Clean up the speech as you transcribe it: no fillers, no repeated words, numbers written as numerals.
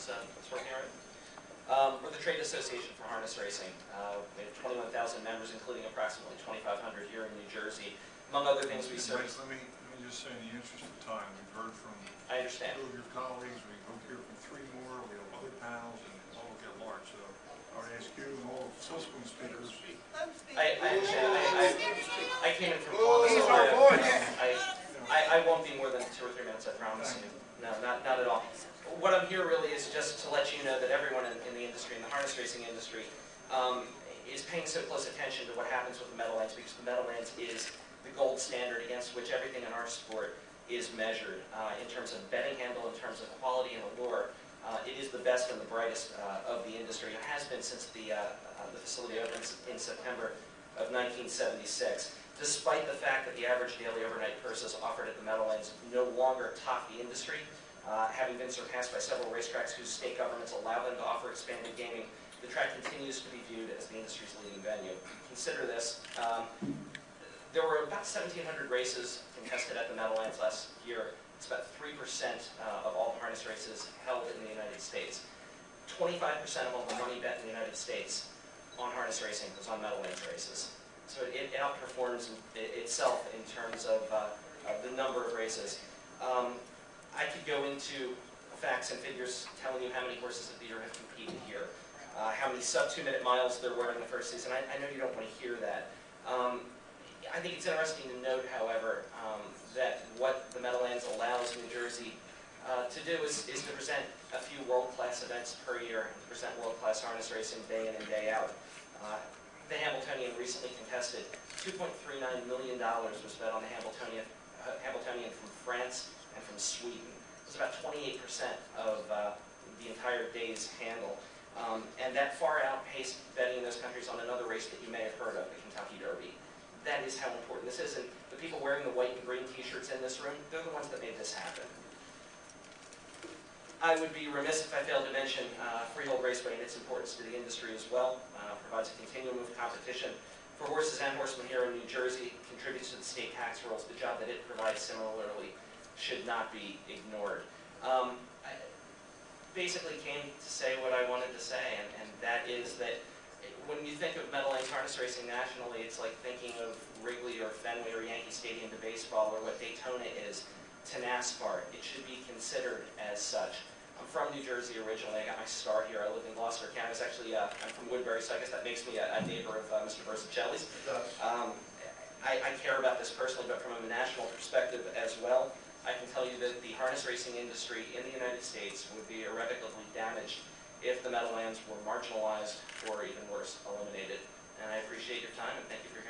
It's working all right. We're the trade association for harness racing. We have 21,000 members, including approximately 2,500 here in New Jersey. Among other things, we serve. Let me just say, in the interest of time, we've heard from I understand. 2 of your colleagues. We hope to hear from 3 more. We have other panels, and it's all get large. So I would ask you and all subsequent speakers. I understand. I came in from Columbus, Ohio. I won't be more than 2 or 3 minutes, I promise you. No, not at all. What I'm here really is just to let you know that everyone in the industry, in the harness racing industry, is paying so close attention to what happens with the Meadowlands, because the Meadowlands is the gold standard against which everything in our sport is measured in terms of betting handle, in terms of quality and allure. It is the best and the brightest of the industry. It has been since the facility opened in September of 1976. Despite the fact that the average daily overnight purses offered at the Meadowlands no longer top the industry, having been surpassed by several racetracks whose state governments allow them to offer expanded gaming, the track continues to be viewed as the industry's leading venue. Consider this. There were about 1,700 races contested at the Meadowlands last year. It's about 3% of all the harness races held in the United States. 25% of all the money bet in the United States on harness racing was on Meadowlands races. So it outperforms itself in terms of the number of races. I could go into facts and figures telling you how many horses of the year have competed here, how many sub-2-minute miles there were in the first season. I know you don't want to hear that. I think it's interesting to note, however, that what the Meadowlands allows New Jersey to do is to present a few world-class events per year, and to present world-class harness racing day in and day out. The Hamiltonian recently contested. $2.39 million was bet on the Hamiltonian from France and from Sweden. It was about 28% of the entire day's handle. And that far outpaced betting in those countries on another race that you may have heard of, the Kentucky Derby. That is how important this is. And the people wearing the white and green t-shirts in this room, they're the ones that made this happen. I would be remiss if I failed to mention freehold raceway and its importance to the industry as well. Provides a continuum of competition for horses and horsemen here in New Jersey, contributes to the state tax rolls. The job that it provides similarly should not be ignored. I basically came to say what I wanted to say, and that is that when you think of Meadowlands harness racing nationally, it's like thinking of Wrigley or Fenway or Yankee Stadium to baseball, or what Daytona is to NASCAR. It should be considered as such. I'm from New Jersey originally. I got my start here. I lived in Gloucester County. I'm from Woodbury, so I guess that makes me a neighbor of Mr. Versacelli's. I care about this personally, but from a national perspective as well, I can tell you that the harness racing industry in the United States would be irrevocably damaged if the Meadowlands were marginalized or, even worse, eliminated. And I appreciate your time, and thank you for your